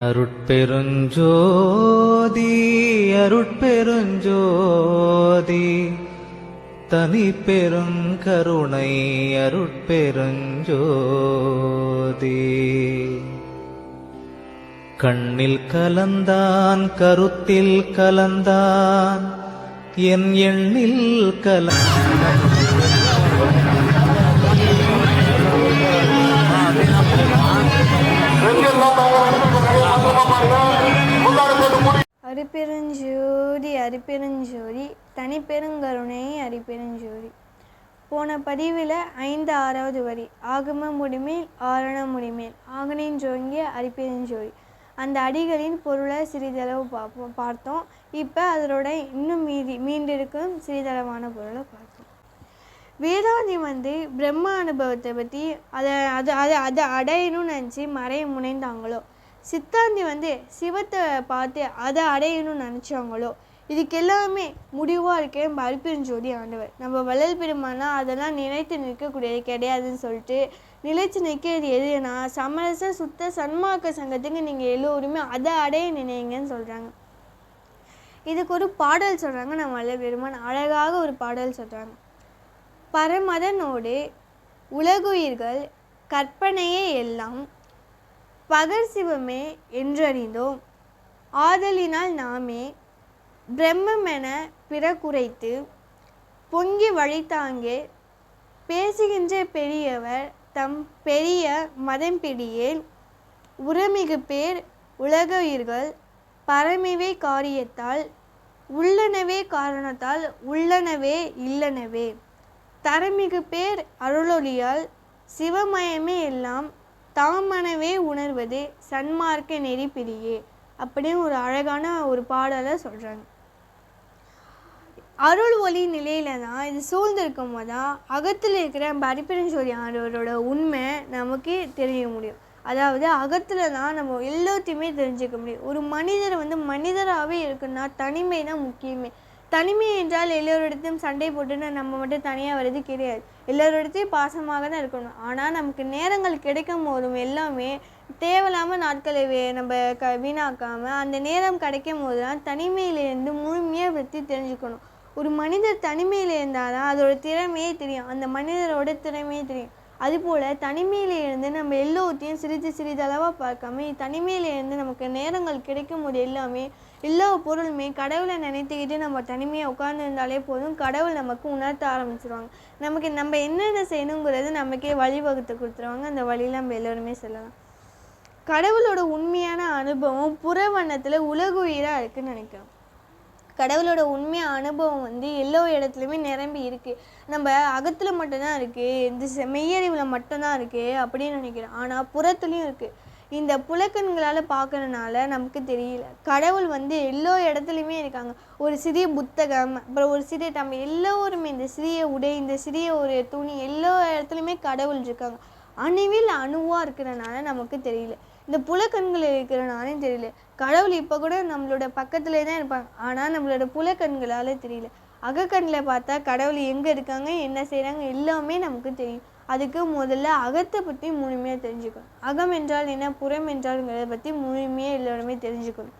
அருட்பெருஞ்சோதி அருட்பெருஞ்சோதி தனி பெருங்கருணை அருட்பெருஞ்சோதி கண்ணில் கலந்தான் கருத்தில் கலந்தான் என் எண்ணில் கலந்தான் அரிப்பெருஞ்சோதி அரிப்பெருஞ்சோதி தனிப்பெருங்கருணை அரிப்பெருஞ்சோதி. போன பதிவில் 5-6வது வரி ஆகம முடிமேல் ஆரண முடிமேல் ஆகனின் ஜோங்கிய அரிப்பெருஞ்சோதி அந்த அடிகளின் பொருளை சிறிதளவு பார்த்தோம். இப்போ அதோட இன்னும் மீண்டிருக்கும் சிறிதளவான பொருளை பார்த்தோம். வேதாந்தி பிரம்ம அனுபவத்தை பற்றி அதை அடையணும்னு நினச்சி மறைய முனைந்தாங்களோ, சித்தாந்தி சிவத்தை பார்த்து அதை அடையணும்னு நினச்சாங்களோ, இதுக்கு எல்லாமே முடிவாக இருக்க அரிப்பெருஞ்சோதி ஆண்டவர். நம்ம வள்ளல் பெருமானா அதெல்லாம் நினைத்து நிற்கக்கூடியது கிடையாதுன்னு சொல்லிட்டு நிலைச்சு நிற்கிறது எதுனா சமரச சுத்த சன்மார்க்க சங்கத்துக்கு நீங்கள் எல்லோருமே அதை அடைய நினைங்கன்னு சொல்கிறாங்க. இதுக்கு ஒரு பாடல் சொல்கிறாங்க. நம்ம வள்ளல் பெருமான் அழகாக ஒரு பாடல் சொல்கிறாங்க. பரமதனோடு உலகுயிர்கள் கற்பனையே எல்லாம் பகர் சிவமே என்றறிந்தோம், ஆதலினால் நாமே பிரம்மென பிறகுரைத்து பொங்கி வழித்தாங்கே பேசுகின்ற பெரியவர் தம் பெரிய மதம்பிடியேல் உரமிகு பேர் உலகுயிர்கள் பரமிவை காரியத்தால் உள்ளனவே காரணத்தால் உள்ளனவே இல்லனவே தரமிகு பேர் அருளொளியால் சிவமயமே எல்லாம் தாமனவே உணர்வது சன்மார்க்க நெறி பிரியே அப்படின்னு ஒரு அழகான ஒரு பாடலை சொல்கிறாங்க. அருள் ஒளி நிலையில தான் இது சூழ்ந்திருக்கும் போது தான் அகத்தில் இருக்கிற அரிப்பெருஞ்சோதி ஆண்டவரோட உண்மை நமக்கு தெரிய முடியும். அதாவது அகத்தில் தான் நம்ம எல்லாத்தையுமே தெரிஞ்சுக்க முடியும். ஒரு மனிதர் மனிதராகவே இருக்குன்னா தனிமை தான் முக்கியமே. தனிமை என்றால் எல்லோரிடத்தையும் சண்டை போட்டுன்னு நம்ம மட்டும் தனியாக வர்றது கிடையாது. எல்லோரிடத்தையும் பாசமாக தான் இருக்கணும். ஆனால் நமக்கு நேரங்கள் கிடைக்கும் போதும் எல்லாமே தேவையில்லாமல் நாட்களை நம்ம வீணாக்காமல் அந்த நேரம் கிடைக்கும் போது தான் தனிமையிலேருந்து முழுமையாக பற்றி தெரிஞ்சுக்கணும். ஒரு மனிதர் தனிமையில் இருந்தால் தான் அதோட திறமையே தெரியும், அந்த மனிதரோட திறமையே தெரியும். அதுபோல் தனிமையிலேருந்து நம்ம எல்லோத்தையும் சிறிதளவாக பார்க்காம தனிமையிலேருந்து நமக்கு நேரங்கள் கிடைக்கும் போது எல்லா பொருளுமே கடவுளை நினைத்துக்கிட்டு நம்ம தனிமையாக உட்கார்ந்துருந்தாலே போதும், கடவுள் நமக்கு உணர்த்த ஆரம்பிச்சிருவாங்க. நம்ம என்னென்ன செய்யணுங்கிறது நமக்கே வழிவகுத்து கொடுத்துருவாங்க. அந்த வழியில் நம்ம எல்லோருமே செல்லலாம். கடவுளோட உண்மையான அனுபவம் புற வண்ணத்தில் உலகுயிராக இருக்குதுன்னு நினைக்கிறோம். கடவுளோட உண்மையான அனுபவம் எல்லா இடத்துலையுமே நிரம்பி இருக்குது. நம்ம அகத்தில் மட்டும்தான் இருக்குது, இந்த மெய்யறிவில் மட்டும்தான் இருக்குது அப்படின்னு நினைக்கிறோம். ஆனால் புறத்துலேயும் இருக்குது. இந்த புலக்கண்களால் பார்க்கறதுனால நமக்கு தெரியல. கடவுள் எல்லா இடத்துலையுமே இருக்காங்க. ஒரு சிறிய புத்தகம், அப்புறம் ஒரு சிறிய நம்ம எல்லோருமே இந்த சிறிய உடை, இந்த சிறிய ஒரு துணி, எல்லா இடத்துலையுமே கடவுள் இருக்காங்க. அணுவில் அணுவாக இருக்கிறனால நமக்கு தெரியல. இந்த புலக்கண்கள் இருக்கிறனாலும் தெரியல. கடவுள் இப்போ கூட நம்மளோட பக்கத்துலேயே தான் இருப்பாங்க. ஆனால் நம்மளோட புலக்கண்களால் தெரியல. அகக்கண்ணில் பார்த்தா கடவுள் எங்கே இருக்காங்க, என்ன செய்கிறாங்க எல்லாமே நமக்கு தெரியும். அதுக்கு முதல்ல அகத்தை பற்றி முழுமையாக தெரிஞ்சுக்கணும். அகம் என்றால் என்ன, புறம் என்றால்ங்கிறத பற்றி முழுமையாக எல்லோருமே தெரிஞ்சுக்கணும்.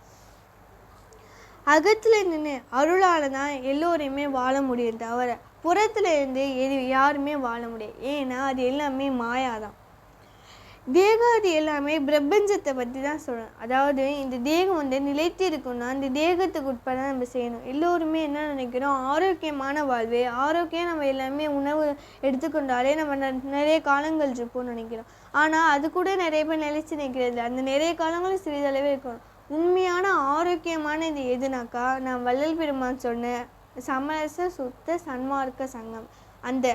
அகத்தில் நின்று அருளால் தான் எல்லோரையுமே வாழ முடியும், தவிர புறத்தில் இருந்து யாருமே வாழ முடியாது. ஏன்னா அது எல்லாமே மாயாதான். தேகாதி எல்லாமே பிரபஞ்சத்தை பற்றி தான் சொல்லணும். அதாவது இந்த தேகம் நிலைத்து இருக்குன்னா இந்த தேகத்துக்கு உட்பட நம்ம செய்யணும். எல்லோருமே என்ன நினைக்கிறோம், ஆரோக்கியமான வாழ்வு, ஆரோக்கியம் நம்ம எல்லாமே உணவு எடுத்துக்கொண்டாலே நம்ம நிறைய காலங்கள் இருப்போம்னு நினைக்கிறோம். ஆனால் அது கூட நிறைய பேர் நிலைச்சு நிற்கிறது. அந்த நிறைய காலங்களும் சிறிதளவே இருக்கணும். உண்மையான ஆரோக்கியமான இது எதுனாக்கா, நான் வள்ளல் பெருமான் சொன்ன சமரச சுத்த சன்மார்க்க சங்கம். அந்த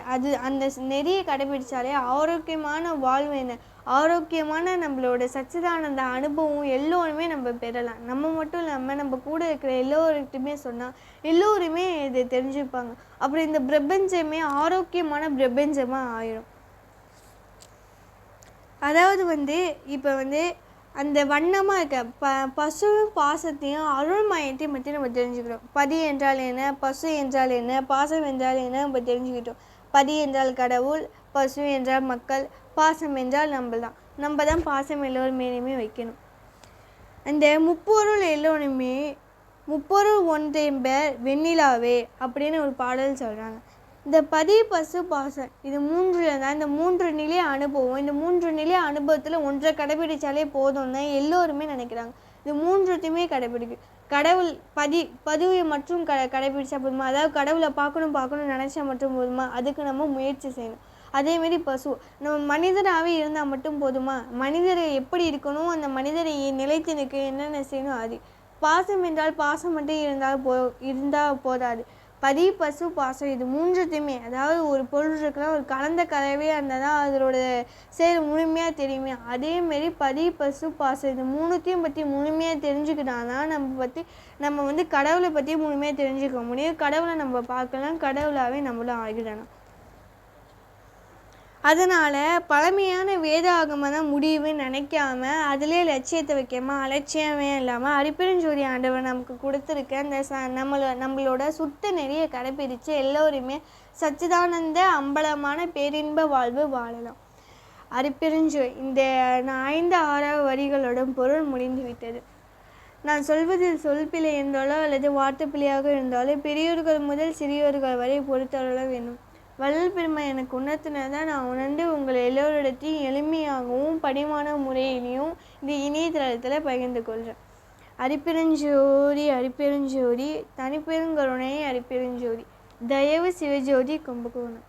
நெறியை கடைபிடிச்சாலே ஆரோக்கியமான வாழ்வு என்ன, ஆரோக்கியமான நம்மளோட சச்சிதானந்த அனுபவம் எல்லோருமே நம்ம பெறலாம். நம்ம மட்டும் இல்லாமல் நம்ம கூட இருக்கிற எல்லோருக்கிட்டுமே சொன்னால் எல்லோருமே இதை தெரிஞ்சுப்பாங்க. அப்புறம் இந்த பிரபஞ்சமே ஆரோக்கியமான பிரபஞ்சமாக ஆயிடும். அதாவது இப்போ அந்த வண்ணமாக இருக்க பசுவும் பாசத்தையும் அருள்மயத்தையும் பற்றி நம்ம தெரிஞ்சுக்கிறோம். பதி என்றால் என்ன, பசு என்றால் என்ன, பாசம் என்றால் என்ன நம்ம தெரிஞ்சுக்கிட்டோம். பதி என்றால் கடவுள், பசு என்றால் மக்கள், பாசம் என்றால் நம்ம தான் பாசம் எல்லோரும் மேலேயுமே வைக்கணும். அந்த முப்பொருள் எல்லோருமே முப்பொருள் ஒன்றென்பர் வெண்ணிலாவே அப்படின்னு ஒரு பாடல் சொல்கிறாங்க. இந்த பதி பசு பாசம் இது மூன்றில் தான் இந்த 3 நிலை அனுபவம். இந்த 3 நிலை அனுபவத்தில் ஒன்றை கடைபிடிச்சாலே போதும் தான் எல்லோருமே நினைக்கிறாங்க. இது 3த்தையுமே கடைபிடிக்கு. கடவுள் பதிவை மற்றும் கடைபிடிச்சா போதுமா? அதாவது கடவுளை பார்க்கணும்னு நினச்சா மட்டும் போதுமா? அதுக்கு நம்ம முயற்சி செய்யணும். அதேமாரி பசு நம்ம மனிதராகவே இருந்தால் மட்டும் போதுமா? மனிதரை எப்படி இருக்கணும், அந்த மனிதரை நிலைத்து நிற்க என்னென்ன செய்யணும் அது. பாசம் என்றால் பாசம் மட்டும் இருந்தால் போதாது. பதி பசு பாசம் இது 3த்தையுமே, அதாவது ஒரு பொருள் இருக்கலாம் ஒரு கலந்த கலவையாக இருந்தால் தான் அதோட செயல் முழுமையாக தெரியுமே. அதேமாரி பதி பசு பாசம் இது 3த்தையும் பற்றி முழுமையாக தெரிஞ்சுக்கிட்டால் தான் நம்ம கடவுளை பற்றி முழுமையாக தெரிஞ்சுக்க முடியும். கடவுளை நம்ம பார்க்கலாம், கடவுளாகவே நம்மளும் ஆகிடணும். அதனால் பழமையான வேத ஆகமம் தான் முடிவுன்னு நினைக்காம அதிலே லட்சியத்தை வைக்காம அலட்சியமே இல்லாமல் அரிப்பெருஞ்சோதி ஆண்டவர் நமக்கு கொடுத்துருக்க அந்த நம்மளோட சுத்த நெறியை கடைப்பிடித்து எல்லோருமே சச்சிதானந்த அம்பலமான பேரின்ப வாழ்வு வாழலாம். இந்த 5-6 வரிகளோட பொருள் முடிந்து விட்டது. நான் சொல்வதில் சொல்பிழை இருந்தாலோ அல்லது வார்த்தை பிழையாக இருந்தாலோ பெரியோர்கள் முதல் சிறியோர்கள் வரை பொறுத்தளவு வேணும். வள்ளல் பெருமை எனக்கு உணர்த்தினதான் நான் உணர்ந்து உங்கள் எல்லோரிடத்தையும் எளிமையாகவும் படிமான முறையிலையும் இந்த இணையதளத்தில் பகிர்ந்து கொள்கிறேன். அரிப்பெருஞ்சோதி தனிப்பெருங்கருணை அரிப்பெருஞ்சோதி தயவு சிவஜோதி கும்பகோணம்.